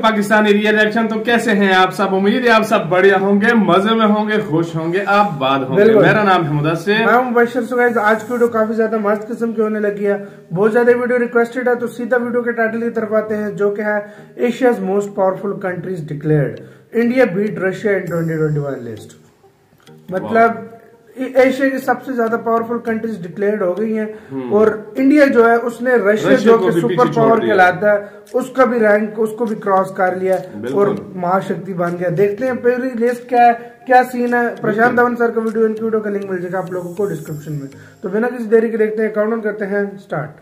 Pakistani reaction. तो कैसे हैं आप सब? उम्मीद है आप सब बढ़िया होंगे, मजे में होंगे, खुश होंगे, आबाद होंगे। मेरा नाम है मुदस्सिर, मैं हूं बशर। सो गाइस, आज की वीडियो काफी ज्यादा मस्त किस्म की होने लगी है। बहुत ज्यादा वीडियो रिक्वेस्टेड है, तो सीधा वीडियो के टाइटल की तरफ आते हैं, जो कि है Asia's most powerful countries declared, India beat Russia in 2021 list. मतलब एशिया की सबसे ज्यादा पावरफुल कंट्रीज डिक्लेयर्ड हो गई हैं और इंडिया जो है उसने रशिया जो कि सुपर पावर कहलाता है उसका भी रैंक, उसको भी क्रॉस कर लिया और महाशक्ति बन गया। देखते हैं पूरी लिस्ट क्या है, क्या सीन है। प्रशांत धवन सर का वीडियो, इनकी वीडियो का लिंक मिल जाएगा आप लोगों को डिस्क्रिप्शन में। तो बिना किसी देरी के देखते हैं, काउंटडाउन करते हैं, स्टार्ट।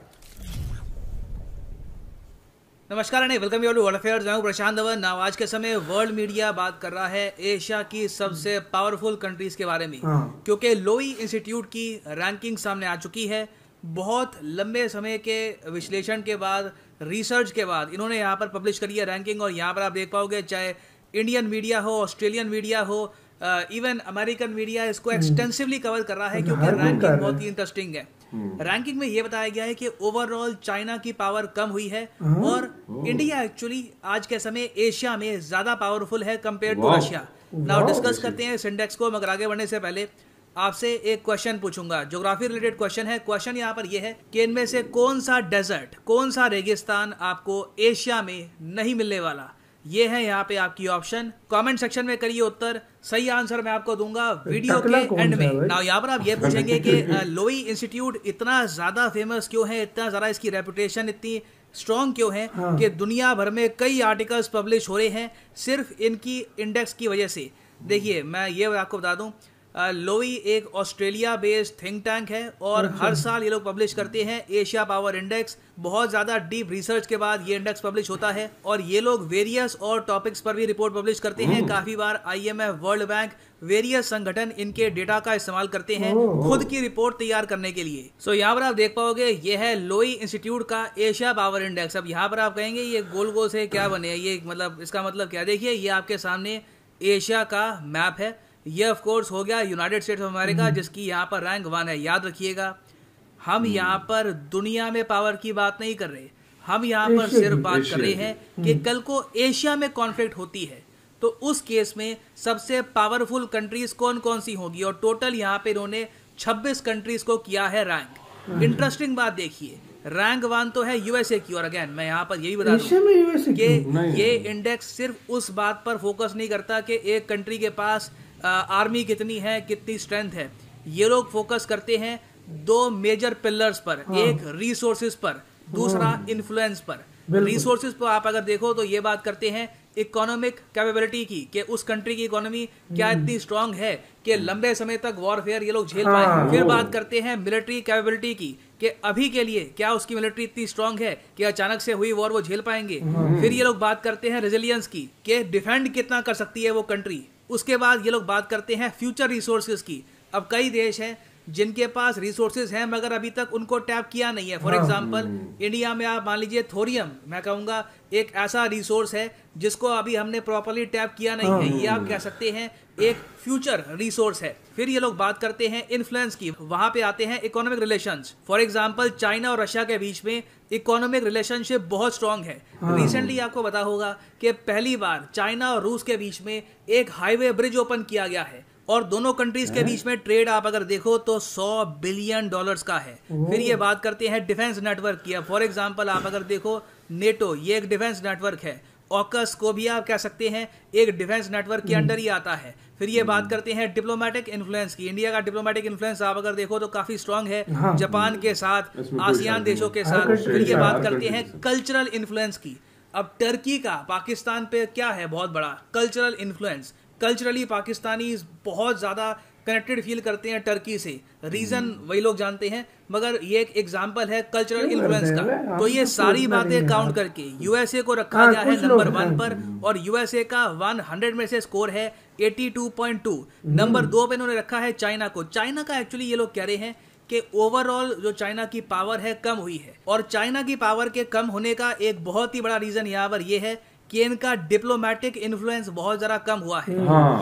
नमस्कार and welcome you to world affairs. मैं हूं प्रशांत धवन। आज के समय वर्ल्ड मीडिया बात कर रहा है एशिया की सबसे पावरफुल कंट्रीज के बारे में, क्योंकि लोई इंस्टीट्यूट की रैंकिंग सामने आ चुकी है। बहुत लंबे समय के विश्लेषण के बाद, रिसर्च के बाद इन्होंने यहाँ पर पब्लिश करी है रैंकिंग। और यहाँ पर आप देख पाओगे, चाहे इंडियन मीडिया हो, ऑस्ट्रेलियन मीडिया हो, इवन अमेरिकन मीडिया इसको एक्सटेंसिवली कवर कर रहा है, क्योंकि रैंकिंग बहुत ही इंटरेस्टिंग है। रैंकिंग में ये बताया गया है कि ओवरऑल चाइना की पावर कम हुई है और इंडिया एक्चुअली आज के समय एशिया में ज्यादा पावरफुल है compare to Russia. Now discuss करते हैं इस इंडेक्स को, मगर आगे बढ़ने से पहले आपसे एक क्वेश्चन पूछूंगा, ज्योग्राफी रिलेटेड क्वेश्चन है। क्वेश्चन यहाँ पर यह है कि इनमें से कौन सा डेजर्ट, कौन सा रेगिस्तान आपको एशिया में नहीं मिलने वाला। ये है यहाँ पे आपकी ऑप्शन। कमेंट सेक्शन में करिए उत्तर, सही आंसर मैं आपको दूंगा वीडियो के एंड में। नाउ यहाँ पर आप ये पूछेंगे कि लोई इंस्टीट्यूट इतना ज्यादा फेमस क्यों है, इतना ज्यादा इसकी रेपुटेशन इतनी स्ट्रॉन्ग क्यों है कि दुनिया भर में कई आर्टिकल्स पब्लिश हो रहे हैं सिर्फ इनकी इंडेक्स की वजह से। देखिए, मैं ये आपको बता दूं, लोई एक ऑस्ट्रेलिया बेस्ड थिंक टैंक है और हर साल ये लोग पब्लिश करते हैं एशिया पावर इंडेक्स। बहुत ज़्यादा डीप रिसर्च के बाद ये इंडेक्स पब्लिश होता है और ये लोग वेरियस और टॉपिक्स पर भी रिपोर्ट पब्लिश करते हैं। काफ़ी बार IMF, वर्ल्ड बैंक, वेरियस संगठन इनके डेटा का इस्तेमाल करते हैं खुद की रिपोर्ट तैयार करने के लिए। सो यहाँ पर आप देख पाओगे, ये है लोई इंस्टीट्यूट का एशिया पावर इंडेक्स। अब यहाँ पर आप कहेंगे ये गोल गोल से क्या बने, ये मतलब इसका मतलब क्या? देखिए, ये आपके सामने एशिया का मैप है। ये ऑफ कोर्स हो गया यूनाइटेड स्टेट्स ऑफ अमेरिका, जिसकी यहाँ पर रैंक 1 है। याद रखिएगा, हम यहाँ पर दुनिया में पावर की बात नहीं कर रहे, हम यहाँ पर सिर्फ बात कर रहे हैं कि कल को एशिया में कॉन्फ्लिक्ट होती है तो उस केस में सबसे पावरफुल कंट्रीज कौन कौन सी होगी। और टोटल यहाँ पे इन्होंने 26 कंट्रीज को किया है रैंक। इंटरेस्टिंग बात देखिए, रैंक 1 तो है यूएसए की। और अगेन मैं यहाँ पर यही बता दूं कि ये इंडेक्स सिर्फ उस बात पर फोकस नहीं करता कि एक कंट्री के पास आर्मी कितनी है, कितनी स्ट्रेंथ है। ये लोग फोकस करते हैं 2 मेजर पिलर्स पर, एक रिसोर्सेज पर, दूसरा इन्फ्लुएंस पर। रिसोर्सेज पर आप अगर देखो तो ये बात करते हैं इकोनॉमिक कैपेबिलिटी की, कि उस कंट्री की इकोनॉमी क्या इतनी स्ट्रांग है कि लंबे समय तक वॉरफेयर ये लोग झेल पाए। फिर बात करते हैं मिलिट्री कैपेबिलिटी की, कि अभी के लिए क्या उसकी मिलिट्री इतनी स्ट्रांग है कि अचानक से हुई वॉर वो झेल पाएंगे। फिर ये लोग बात करते हैं रेजिलियंस की, कि डिफेंड कितना कर सकती है वो कंट्री। उसके बाद ये लोग बात करते हैं फ्यूचर रिसोर्सेज की। अब कई देश हैं जिनके पास रिसोर्सेज हैं मगर अभी तक उनको टैप किया नहीं है। फॉर एग्जांपल इंडिया में आप मान लीजिए थोरियम, मैं कहूँगा एक ऐसा रिसोर्स है जिसको अभी हमने प्रॉपर्ली टैप किया नहीं है। ये आप कह सकते हैं एक फ्यूचर रिसोर्स है। फिर ये लोग बात करते हैं इन्फ्लुएंस की, वहां पे आते हैं economic relations. For example China और रशिया के बीच में इकोनॉमिक रिलेशनशिप बहुत स्ट्रांग है। रिसेंटली आपको पता होगा कि पहली बार चाइना और रूस के बीच में एक हाईवे ब्रिज ओपन किया गया है और दोनों कंट्रीज के बीच में ट्रेड आप अगर देखो तो $100 बिलियन का है। फिर ये बात करते हैं डिफेंस नेटवर्क की। फॉर एग्जांपल आप अगर देखो नेटो, ये एक डिफेंस नेटवर्क है। ऑकस को भी आप कह सकते हैं एक डिफेंस नेटवर्क के अंडर ही आता है। फिर ये बात करते हैं डिप्लोमेटिक इन्फ्लुएंस की। इंडिया का डिप्लोमेटिक इन्फ्लुएंस आप अगर देखो तो काफी स्ट्रांग है, जापान के साथ, आसियान देशों के साथ। फिर ये बात करते हैं कल्चरल इन्फ्लुएंस की। अब टर्की का पाकिस्तान पे क्या है बहुत बड़ा कल्चरल इन्फ्लुएंस। कल्चरली पाकिस्तानी बहुत ज्यादा कनेक्टेड फील करते हैं टर्की से। रीजन वही लोग जानते हैं, मगर ये एक एग्जांपल है कल्चरल इन्फ्लुएंस का। तो ये सारी बातें काउंट करके यूएसए को रखा गया है नंबर 1 पर और यूएसए का 100 में से स्कोर है 82.2। नंबर 2 पे इन्होंने रखा है चाइना को। चाइना का एक्चुअली ये लोग कह रहे हैं कि ओवरऑल जो चाइना की पावर है कम हुई है, और चाइना की पावर के कम होने का एक बहुत ही बड़ा रीजन यहाँ पर यह है कि इनका डिप्लोमेटिक इन्फ्लुएंस बहुत ज़रा कम हुआ है।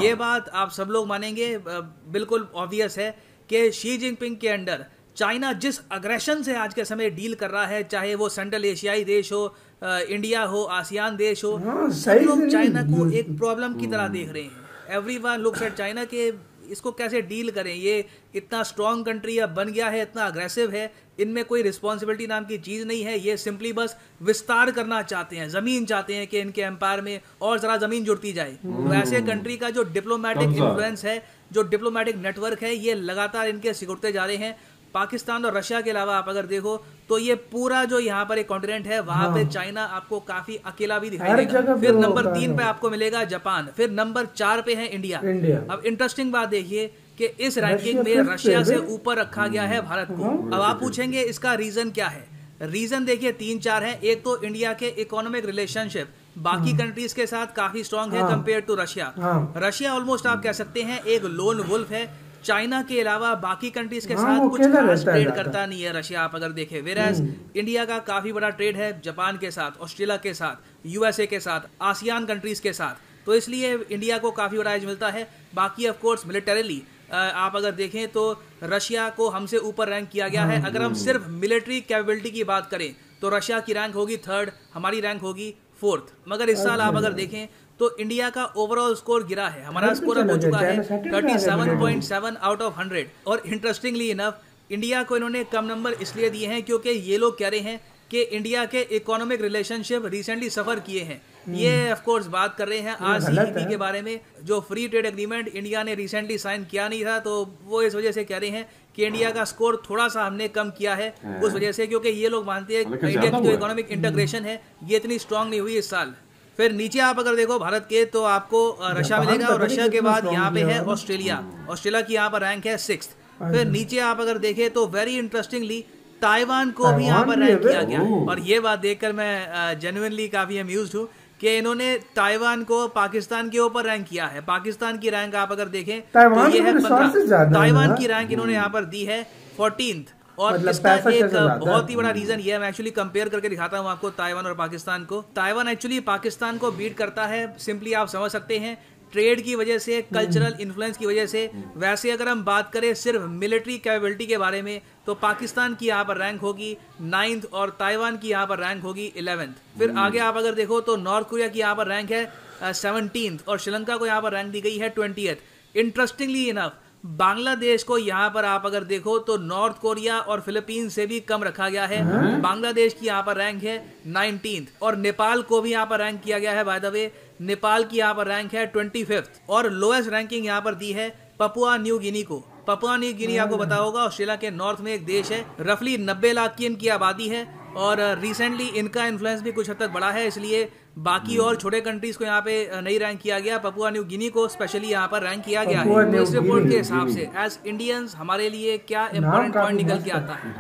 ये बात आप सब लोग मानेंगे, बिल्कुल ऑब्वियस है कि शी जिनपिंग के अंडर चाइना जिस अग्रेशन से आज के समय डील कर रहा है, चाहे वो सेंट्रल एशियाई देश हो, इंडिया हो, आसियान देश हो, सब लोग चाइना को एक प्रॉब्लम की तरह देख रहे हैं। एवरीवन लुक्स एट चाइना के इसको कैसे डील करें, ये इतना स्ट्रॉन्ग कंट्री अब बन गया है, इतना अग्रेसिव है, इनमें कोई रिस्पॉन्सिबिलिटी नाम की चीज नहीं है, ये सिंपली बस विस्तार करना चाहते हैं, जमीन चाहते हैं कि इनके एम्पायर में और जरा जमीन जुड़ती जाए। तो ऐसे कंट्री का जो डिप्लोमेटिक इन्फ्लुएंस है, जो डिप्लोमेटिक नेटवर्क है, ये लगातार इनके सिकुड़ते जा रहे हैं। पाकिस्तान और रशिया के अलावा आप अगर देखो तो ये पूरा जो यहाँ पर एक कॉन्टिनेंट है, वहां पे चाइना आपको काफी अकेला भी दिखाई देगा। फिर नंबर 3 पे आपको मिलेगा जापान, फिर नंबर 4 पे है इंडिया। अब इंटरेस्टिंग बात देखिए कि इस रैंकिंग में रशिया से ऊपर रखा गया है भारत को। अब आप पूछेंगे इसका रीजन क्या है? रीजन देखिए 3-4 है। एक तो इंडिया के इकोनॉमिक रिलेशनशिप बाकी कंट्रीज के साथ काफी स्ट्रांग है compare to Russia. Russia almost आप कह सकते हैं एक लोन वुल्फ है, चाइना के अलावा बाकी कंट्रीज के साथ कुछ खास ट्रेड करता नहीं है रशिया, आप अगर देखें। वेराज इंडिया का काफी बड़ा ट्रेड है जापान के साथ, ऑस्ट्रेलिया के साथ, यूएसए के साथ, आसियान कंट्रीज के साथ, तो इसलिए इंडिया को काफी बड़ा एज मिलता है। बाकी ऑफ कोर्स मिलिटरीली आप अगर देखें तो रशिया को हमसे ऊपर रैंक किया गया है। अगर हम सिर्फ मिलिट्री कैपेबिलिटी की बात करें तो रशिया की रैंक होगी 3rd, हमारी रैंक होगी 4th। मगर इस साल आप अगर देखें तो इंडिया का ओवरऑल स्कोर गिरा है, हमारा स्कोर अब हो चुका है 37.7 आउट ऑफ 100। और इंटरेस्टिंगली इनफ इंडिया को इन्होंने कम नंबर इसलिए दिए हैं क्योंकि ये लोग कह रहे हैं कि इंडिया के इकोनॉमिक रिलेशनशिप रिसेंटली सफर किए हैं। ये ऑफ कोर्स बात कर रहे हैं RCEP के बारे में, जो फ्री ट्रेड एग्रीमेंट इंडिया ने रिसेंटली साइन किया नहीं था, तो वो इस वजह से कह रहे हैं कि इंडिया का स्कोर थोड़ा सा हमने कम किया है उस वजह से, क्योंकि ये लोग मानते हैं इंडिया की जो इकोनॉमिक इंटीग्रेशन है ये इतनी स्ट्रांग नहीं हुई इस साल। फिर नीचे आप अगर देखो भारत के तो आपको रशिया मिलेगा, और रशिया के बाद यहाँ पे है ऑस्ट्रेलिया। ऑस्ट्रेलिया की यहाँ पर रैंक है 6th। फिर नीचे आप अगर देखें तो वेरी इंटरेस्टिंगली ताइवान को भी यहाँ पर रैंक किया गया। और ये बात देखकर मैं जेन्युइनली काफी अम्यूज्ड हूँ कि इन्होंने ताइवान को पाकिस्तान के ऊपर रैंक किया है। पाकिस्तान की रैंक आप अगर देखें तो ये है 15, ताइवान की रैंक इन्होंने यहाँ पर दी है 14th। और इसका एक बहुत ही बड़ा रीजन ये है, मैं एक्चुअली कंपेयर करके दिखाता हूँ आपको ताइवान और पाकिस्तान को। ताइवान एक्चुअली पाकिस्तान को बीट करता है, सिंपली आप समझ सकते हैं ट्रेड की वजह से, कल्चरल इन्फ्लुएंस की वजह से। वैसे अगर हम बात करें सिर्फ मिलिट्री कैपेबिलिटी के बारे में तो पाकिस्तान की यहाँ पर रैंक होगी 9th और ताइवान की यहाँ पर रैंक होगी 11th। फिर आगे आप अगर देखो तो नॉर्थ कोरिया की यहाँ पर रैंक है 17th और श्रीलंका को यहाँ पर रैंक दी गई है 20th। इंटरेस्टिंगली इनफ बांग्लादेश को यहाँ पर आप अगर देखो तो नॉर्थ कोरिया और फिलीपींस से भी कम रखा गया है। बांग्लादेश की यहाँ पर रैंक है 19th और नेपाल को भी यहाँ पर रैंक किया गया है। बाय द वे नेपाल की यहाँ पर रैंक है 25th और लोएस्ट रैंकिंग यहाँ पर दी है पपुआ न्यू गिनी को। पपुआ न्यू गिनी आपको पता होगा ऑस्ट्रेलिया के नॉर्थ में एक देश है, रफली 90 लाख की इनकी आबादी है और रिसेंटली इनका इन्फ्लुएंस भी कुछ हद तक बढ़ा है, इसलिए बाकी और छोटे कंट्रीज को यहाँ पे नहीं रैंक किया गया, पपुआ न्यू गिनी को स्पेशली यहाँ पर रैंक किया गया है। तो इस रिपोर्ट के हिसाब से एज इंडियंस हमारे लिए क्या इंपॉर्टेंट पॉइंट निकल के आता है?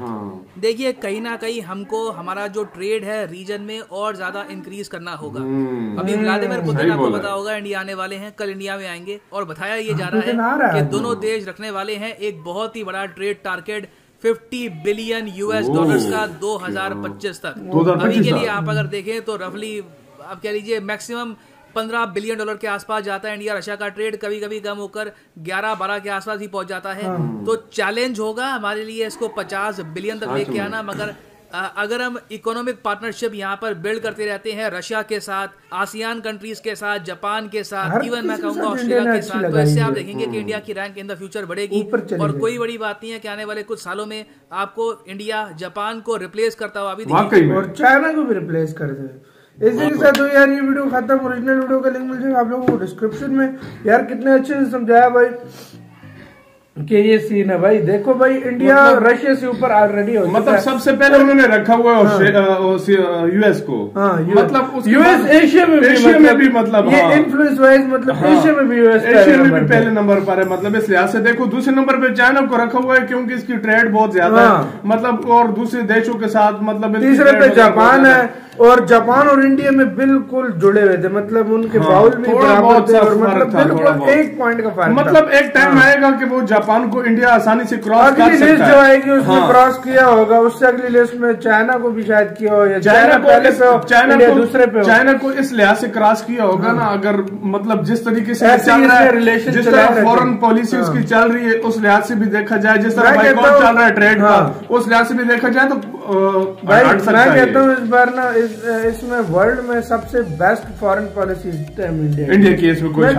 देखिए कहीं ना कहीं हमको हमारा जो ट्रेड है रीजन में और ज्यादा इंक्रीज करना होगा। अभी व्लादिमीर पुतिन आपको पता होगा इंडिया आने वाले हैं, कल इंडिया में आएंगे और बताया ये जा रहा है कि दोनों देश रखने वाले हैं एक बहुत ही बड़ा trade target 50 billion US dollars का 2025 तक। अभी के लिए आप अगर देखें तो रफली आप कह लीजिए मैक्सिमम 15 बिलियन डॉलर के आसपास जाता है इंडिया रशिया का ट्रेड, कभी कभी कम होकर 11-12 के आसपास ही पहुंच जाता है। तो चैलेंज होगा हमारे लिए इसको 50 बिलियन तक लेके आना। मगर अगर हम इकोनॉमिक पार्टनरशिप यहाँ पर बिल्ड करते रहते हैं रशिया के साथ, आसियान कंट्रीज के साथ, जापान के साथ, इवन मैं कहूँगा ऑस्ट्रेलिया के साथ, तो इससे आप देखेंगे कि इंडिया की रैंक इन द फ्यूचर बढ़ेगी। और कोई बड़ी बात नहीं है कि आने वाले कुछ सालों में आपको इंडिया जापान को रिप्लेस करता हुआ भी दिखेगा और चाइना को भी रिप्लेस कर दे। इसी के साथ यार ये वीडियो खत्म। ओरिजिनल वीडियो का लिंक मिल जाएगा आप लोगों को डिस्क्रिप्शन में। यार कितने अच्छे से समझाया भाई कि ये सीन है भाई। देखो भाई इंडिया रशिया से ऊपर ऑलरेडी हो, मतलब सबसे पहले उन्होंने रखा हुआ है यूएस को, मतलब यूएस एशिया में भी मतलब ये इन्फ्लुएंस वाइज मतलब एशिया में भी यूएस एशिया में भी पहले नंबर पर है। मतलब इस लिहाज से देखो दूसरे नंबर पे चाइना को रखा हुआ है क्योंकि इसकी ट्रेड बहुत ज्यादा है, मतलब और दूसरे देशों के साथ मतलब तीसरे पे जापान है, और जापान और इंडिया में बिल्कुल जुड़े हुए थे, मतलब उनके बाउल भी बराबर थे और मतलब बिल्कुल 1 पॉइंट का फर्क, मतलब एक टाइम आएगा कि वो जापान को इंडिया आसानी से क्रॉस कर सकता है। लिस्ट जो आएगी उसमें क्रॉस किया होगा, उससे अगली लिस्ट में चाइना को भी शायद किया हो, या चाइना पहले पे हो, इंडिया दूसरे पे हो। चाइना को इस लिहाज से क्रॉस किया होगा ना, अगर मतलब जिस तरीके से चल रहा है रिलेशन, जिस तरह फॉरेन पॉलिसी उसकी चल रही है उस लिहाज से भी देखा जाए, जिस तरह बाइकआउट चल रहा है ट्रेड का उस लिहाज से भी देखा जाए तो भाई मैं कहता हूँ इस बार ना इसमें वर्ल्ड में सबसे बेस्ट फॉरेन पॉलिसी इंडिया की, इसमें कोई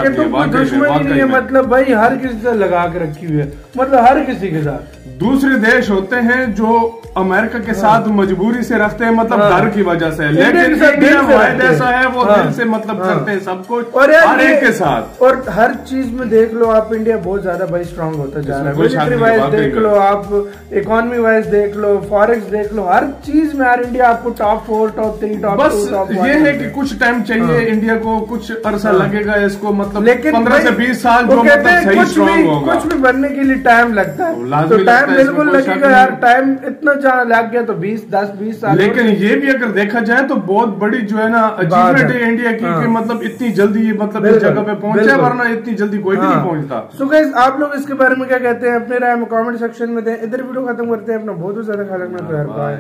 दुश्मनी नहीं है, मतलब भाई हर किसी से लगा के रखी हुई है, मतलब हर किसी के साथ। दूसरे देश होते हैं जो अमेरिका के साथ मजबूरी से रखते हैं, मतलब डर की वजह से, लेकिन इंडिया वाइड ऐसा है वो दिल से मतलब करते हैं सब कुछ और हर एक के साथ। और हर चीज में देख लो आप, इंडिया बहुत ज्यादा भाई स्ट्रांग होता जा रहा है, मिलिट्री वाइज देख लो आप, इकोनॉमी वाइज देख लो, फॉरेक्स देख लो, हर चीज में यार इंडिया आपको टॉप 4, टॉप 3, टॉप 2, टॉप 1। बस ये है कि कुछ टाइम चाहिए इंडिया को, कुछ अरसा लगेगा इसको, मतलब 15 से 20 साल जो मतलब सही स्ट्रांग होगा। कुछ भी बनने के लिए टाइम लगता है, तो टाइम बिल्कुल लगेगा यार, टाइम इतना जहाँ लग गया तो 10-20 साल। लेकिन ये भी अगर देखा जाए तो बहुत बड़ी जो है ना अचीवमेंट है इंडिया की, कि मतलब इतनी जल्दी ये मतलब इस जगह पे पहुंचा, वरना इतनी जल्दी कोई भी नहीं पहुंचता। सो गाइस आप लोग इसके बारे में क्या कहते हैं, अपने राय में कमेंट सेक्शन में दें। इधर वीडियो खत्म करते हैं, अपना बहुत ज्यादा ख्याल रखना, बाय।